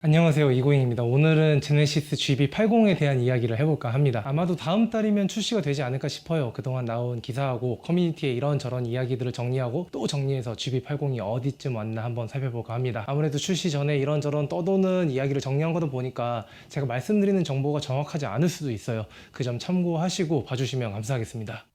안녕하세요, 이고잉입니다. 오늘은 제네시스 GB80에 대한 이야기를 해볼까 합니다. 아마도 다음 달이면 출시가 되지 않을까 싶어요. 그동안 나온 기사하고 커뮤니티에 이런저런 이야기들을 정리하고 또 정리해서 GB80이 어디쯤 왔나 한번 살펴볼까 합니다. 아무래도 출시 전에 이런저런 떠도는 이야기를 정리한 거다 보니까 제가 말씀드리는 정보가 정확하지 않을 수도 있어요. 그 점 참고하시고 봐주시면 감사하겠습니다.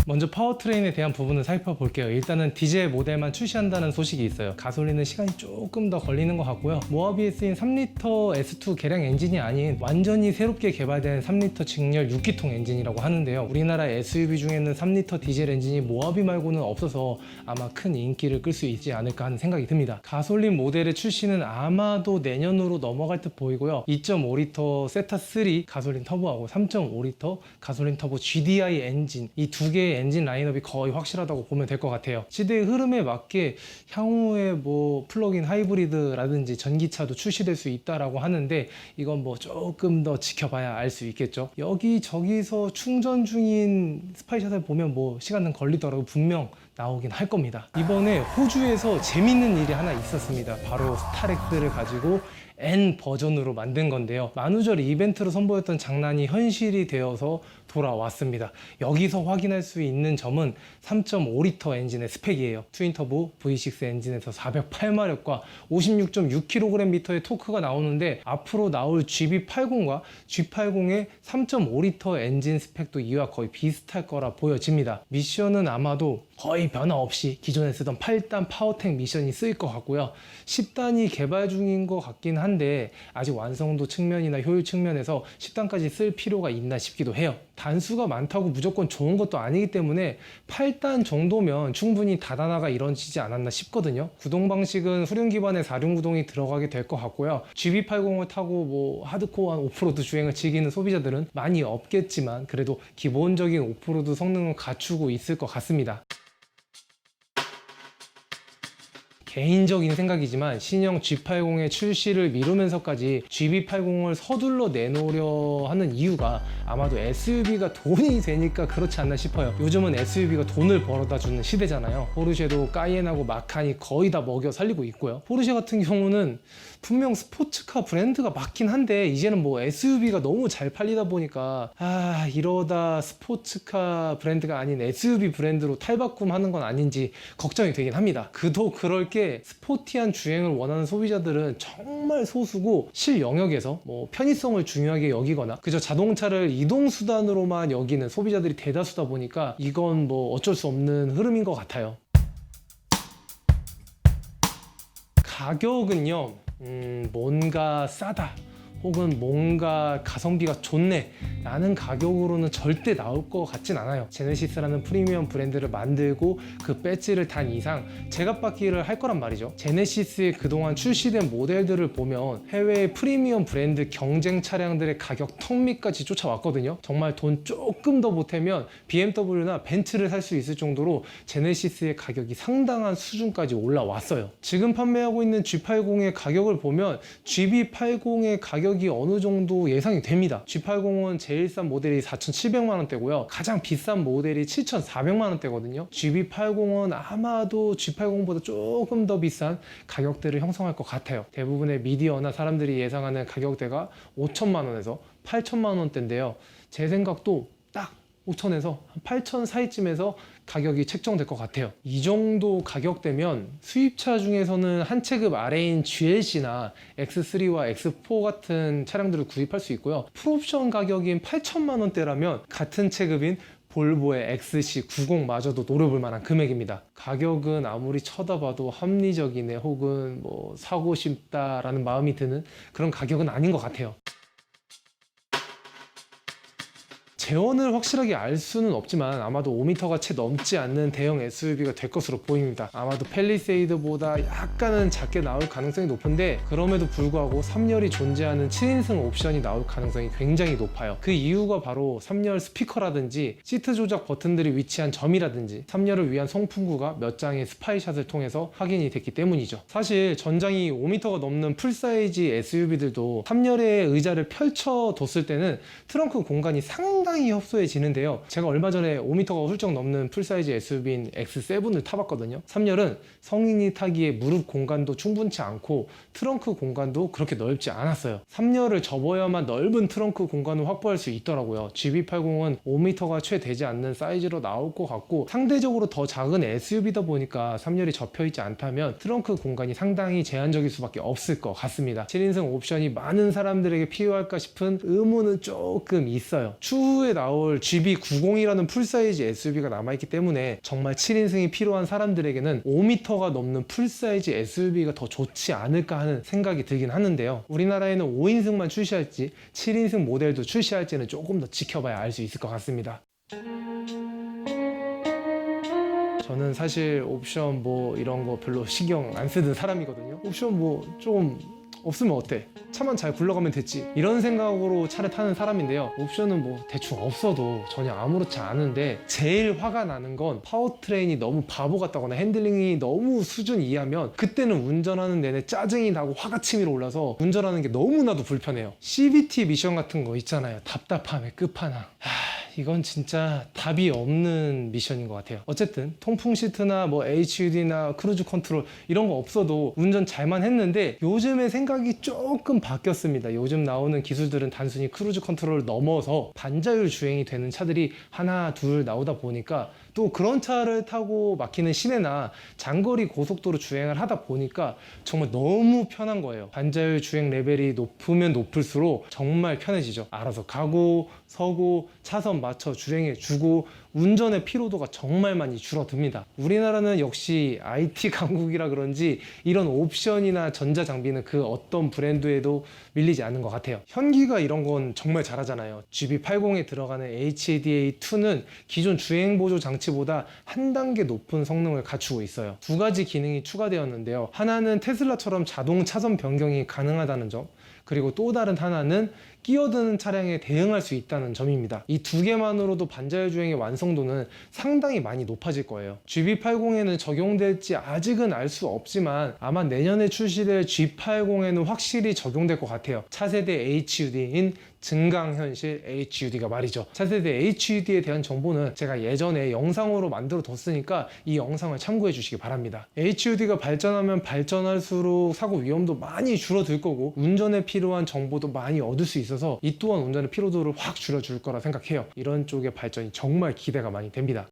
먼저 파워트레인에 대한 부분을 살펴볼게요. 일단은 디젤 모델만 출시한다는 소식이 있어요. 가솔린은 시간이 조금 더 걸리는 것 같고요. 모하비에 쓰인 3리터 S2 개량 엔진이 아닌 완전히 새롭게 개발된 3리터 직렬 6기통 엔진이라고 하는데요. 우리나라 SUV 중에는 3리터 디젤 엔진이 모하비 말고는 없어서 아마 큰 인기를 끌 수 있지 않을까 하는 생각이 듭니다. 가솔린 모델의 출시는 아마도 내년으로 넘어갈 듯 보이고요. 2.5리터 세타3 가솔린 터보하고 3.5리터 가솔린 터보 GDI 엔진, 이 두 개의 엔진 라인업이 거의 확실하다고 보면 될 것 같아요. 시대의 흐름에 맞게 향후에 플러그인 하이브리드라든지 전기차도 출시될 수 있다라고 하는데 이건 조금 더 지켜봐야 알 수 있겠죠. 여기저기서 충전 중인 스파이샷을 보면 시간은 걸리더라도 분명 나오긴 할 겁니다. 이번에 호주에서 재밌는 일이 하나 있었습니다. 바로 스타렉스를 가지고 N 버전으로 만든 건데요. 만우절 이벤트로 선보였던 장난이 현실이 되어서 돌아왔습니다. 여기서 확인할 수 있는 점은 3.5리터 엔진의 스펙이에요. 트윈터보 V6 엔진에서 408마력과 56.6kgm의 토크가 나오는데 앞으로 나올 GB80과 G80의 3.5리터 엔진 스펙도 이와 거의 비슷할 거라 보여집니다. 미션은 아마도 거의 변화 없이 기존에 쓰던 8단 파워텍 미션이 쓰일 것 같고요. 10단이 개발 중인 것 같긴 한데 아직 완성도 측면이나 효율 측면에서 10단까지 쓸 필요가 있나 싶기도 해요. 단수가 많다고 무조건 좋은 것도 아니기 때문에 8단 정도면 충분히 다단화가 이루어지지 않았나 싶거든요. 구동 방식은 후륜 기반의 4륜 구동이 들어가게 될 것 같고요. GB80을 타고 하드코어한 오프로드 주행을 즐기는 소비자들은 많이 없겠지만 그래도 기본적인 오프로드 성능을 갖추고 있을 것 같습니다. 개인적인 생각이지만 신형 G80의 출시를 미루면서까지 GB80을 서둘러 내놓으려 하는 이유가 아마도 SUV가 돈이 되니까 그렇지 않나 싶어요. 요즘은 SUV가 돈을 벌어다 주는 시대잖아요. 포르쉐도 까이엔하고 마칸이 거의 다 먹여 살리고 있고요. 포르쉐 같은 경우는 분명 스포츠카 브랜드가 맞긴 한데 이제는 SUV가 너무 잘 팔리다 보니까 이러다 스포츠카 브랜드가 아닌 SUV 브랜드로 탈바꿈하는 건 아닌지 걱정이 되긴 합니다. 그도 그럴 게 스포티한 주행을 원하는 소비자들은 정말 소수고 실 영역에서 편의성을 중요하게 여기거나 그저 자동차를 이동수단으로만 여기는 소비자들이 대다수다 보니까 이건 어쩔 수 없는 흐름인 것 같아요. 가격은요, 뭔가 싸다 혹은 뭔가 가성비가 좋네 라는 가격으로는 절대 나올 것 같진 않아요. 제네시스라는 프리미엄 브랜드를 만들고 그 배지를 단 이상 제값받기를 할 거란 말이죠. 제네시스의 그동안 출시된 모델들을 보면 해외의 프리미엄 브랜드 경쟁 차량들의 가격 턱 밑까지 쫓아왔거든요. 정말 돈 조금 더 보태면 BMW나 벤츠를 살 수 있을 정도로 제네시스의 가격이 상당한 수준까지 올라왔어요. 지금 판매하고 있는 G80의 가격을 보면 GB80의 가격이 어느 정도 예상이 됩니다. G80은 제일 싼 모델이 4,700만원대고요. 가장 비싼 모델이 7,400만원대거든요. GB80은 아마도 G80보다 조금 더 비싼 가격대를 형성할 것 같아요. 대부분의 미디어나 사람들이 예상하는 가격대가 5천만원에서 8천만원대인데요. 제 생각도 딱 5천에서 8천 사이쯤에서 가격이 책정될 것 같아요. 이 정도 가격대면 수입차 중에서는 한 체급 아래인 GLC나 X3와 X4 같은 차량들을 구입할 수 있고요. 풀옵션 가격인 8천만 원대라면 같은 체급인 볼보의 XC90마저도 노려볼 만한 금액입니다. 가격은 아무리 쳐다봐도 합리적이네 혹은 사고 싶다라는 마음이 드는 그런 가격은 아닌 것 같아요. 재원을 확실하게 알 수는 없지만 아마도 5m가 채 넘지 않는 대형 SUV가 될 것으로 보입니다. 아마도 팰리세이드보다 약간은 작게 나올 가능성이 높은데 그럼에도 불구하고 3열이 존재하는 7인승 옵션이 나올 가능성이 굉장히 높아요. 그 이유가 바로 3열 스피커라든지 시트 조작 버튼들이 위치한 점이라든지 3열을 위한 송풍구가 몇 장의 스파이샷을 통해서 확인이 됐기 때문이죠. 사실 전장이 5m가 넘는 풀사이즈 SUV들도 3열의 의자를 펼쳐뒀을 때는 트렁크 공간이 상당히 상당히 협소해지는데요. 제가 얼마 전에 5m가 훌쩍 넘는 풀사이즈 SUV인 X7을 타봤거든요. 3열은 성인이 타기에 무릎 공간도 충분치 않고 트렁크 공간도 그렇게 넓지 않았어요. 3열을 접어야만 넓은 트렁크 공간을 확보할 수 있더라고요. GB80은 5m가 채 되지 않는 사이즈로 나올 것 같고 상대적으로 더 작은 SUV다 보니까 3열이 접혀있지 않다면 트렁크 공간이 상당히 제한적일 수밖에 없을 것 같습니다. 7인승 옵션이 많은 사람들에게 필요할까 싶은 의문은 조금 있어요. 추후에 나올 GB90이라는 풀사이즈 SUV가 남아있기 때문에 정말 7인승이 필요한 사람들에게는 5m가 넘는 풀사이즈 SUV가 더 좋지 않을까 하는 생각이 들긴 하는데요. 우리나라에는 5인승만 출시할지 7인승 모델도 출시할지는 조금 더 지켜봐야 알 수 있을 것 같습니다. 저는 사실 옵션 뭐 이런 거 별로 신경 안 쓰는 사람이거든요. 옵션 뭐 좀 없으면 어때? 차만 잘 굴러가면 됐지, 이런 생각으로 차를 타는 사람인데요. 옵션은 뭐 대충 없어도 전혀 아무렇지 않은데 제일 화가 나는 건 파워트레인이 너무 바보 같다거나 핸들링이 너무 수준 이하면 그때는 운전하는 내내 짜증이 나고 화가 치밀어 올라서 운전하는 게 너무나도 불편해요. CVT 미션 같은 거 있잖아요. 답답함의 끝판왕. 이건 진짜 답이 없는 미션인 것 같아요. 어쨌든 통풍 시트나 뭐 HUD나 크루즈 컨트롤 이런 거 없어도 운전 잘만 했는데 요즘에 생각이 조금 바뀌었습니다. 요즘 나오는 기술들은 단순히 크루즈 컨트롤을 넘어서 반자율 주행이 되는 차들이 하나 둘 나오다 보니까 또 그런 차를 타고 막히는 시내나 장거리 고속도로 주행을 하다 보니까 정말 너무 편한 거예요. 반자율 주행 레벨이 높으면 높을수록 정말 편해지죠. 알아서 가고 서고 차선 맞춰 주행해 주고 운전의 피로도가 정말 많이 줄어듭니다. 우리나라는 역시 IT 강국이라 그런지 이런 옵션이나 전자장비는 그 어떤 브랜드에도 밀리지 않는 것 같아요. 현기가 이런 건 정말 잘하잖아요. GB80에 들어가는 HADA2는 기존 주행보조 장치보다 한 단계 높은 성능을 갖추고 있어요. 두 가지 기능이 추가되었는데요. 하나는 테슬라처럼 자동 차선 변경이 가능하다는 점, 그리고 또 다른 하나는 끼어드는 차량에 대응할 수 있다는 점입니다. 이 두 개만으로도 반자율 주행의 완성도는 상당히 많이 높아질 거예요. GB80에는 적용될지 아직은 알 수 없지만 아마 내년에 출시될 G80에는 확실히 적용될 것 같아요. 차세대 HUD인 증강현실 HUD가 말이죠. 차세대 HUD에 대한 정보는 제가 예전에 영상으로 만들어 뒀으니까 이 영상을 참고해 주시기 바랍니다. HUD가 발전하면 발전할수록 사고 위험도 많이 줄어들 거고 운전에 필요한 정보도 많이 얻을 수 있어서 이 또한 운전의 피로도를 확 줄여줄 거라 생각해요. 이런 쪽의 발전이 정말 기대가 많이 됩니다.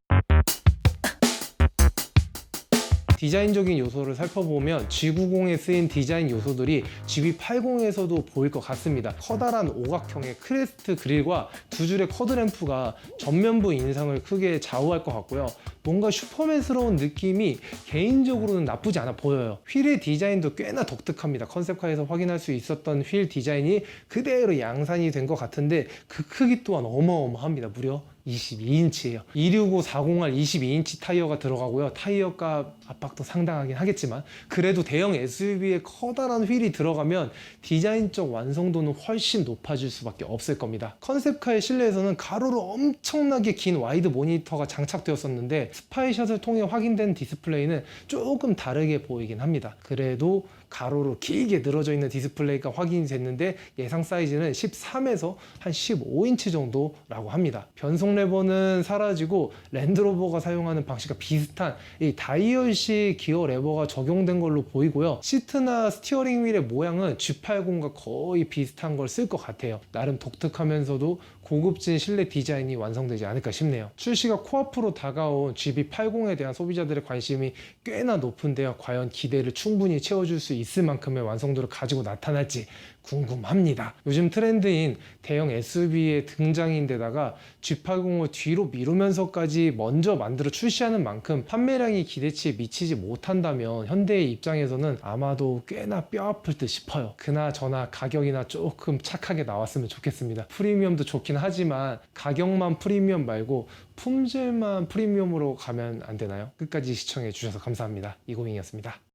디자인적인 요소를 살펴보면 G90에 쓰인 디자인 요소들이 GB80에서도 보일 것 같습니다. 커다란 오각형의 크레스트 그릴과 두 줄의 커드램프가 전면부 인상을 크게 좌우할 것 같고요. 뭔가 슈퍼맨스러운 느낌이 개인적으로는 나쁘지 않아 보여요. 휠의 디자인도 꽤나 독특합니다. 컨셉카에서 확인할 수 있었던 휠 디자인이 그대로 양산이 된 것 같은데 그 크기 또한 어마어마합니다. 무려 22인치예요. 265-40R 22인치 타이어가 들어가고요. 타이어값 압박도 상당하긴 하겠지만 그래도 대형 SUV에 커다란 휠이 들어가면 디자인적 완성도는 훨씬 높아질 수밖에 없을 겁니다. 컨셉카의 실내에서는 가로로 엄청나게 긴 와이드 모니터가 장착되었었는데 스파이샷을 통해 확인된 디스플레이는 조금 다르게 보이긴 합니다. 그래도 가로로 길게 늘어져 있는 디스플레이가 확인이 됐는데 예상 사이즈는 13에서 한 15인치 정도라고 합니다. 변속 레버는 사라지고 랜드로버가 사용하는 방식과 비슷한 이 다이얼식 기어 레버가 적용된 걸로 보이고요. 시트나 스티어링 휠의 모양은 G80과 거의 비슷한 걸 쓸 것 같아요. 나름 독특하면서도 고급진 실내 디자인이 완성되지 않을까 싶네요. 출시가 코앞으로 다가온 GB80에 대한 소비자들의 관심이 꽤나 높은데요. 과연 기대를 충분히 채워줄 수 있을 만큼의 완성도를 가지고 나타날지 궁금합니다. 요즘 트렌드인 대형 SUV의 등장인데다가 G80을 뒤로 미루면서까지 먼저 만들어 출시하는 만큼 판매량이 기대치에 미치지 못한다면 현대의 입장에서는 아마도 꽤나 뼈아플 듯 싶어요. 그나저나 가격이나 조금 착하게 나왔으면 좋겠습니다. 프리미엄도 좋긴 하지만 가격만 프리미엄 말고 품질만 프리미엄으로 가면 안 되나요? 끝까지 시청해 주셔서 감사합니다. 이고잉이었습니다.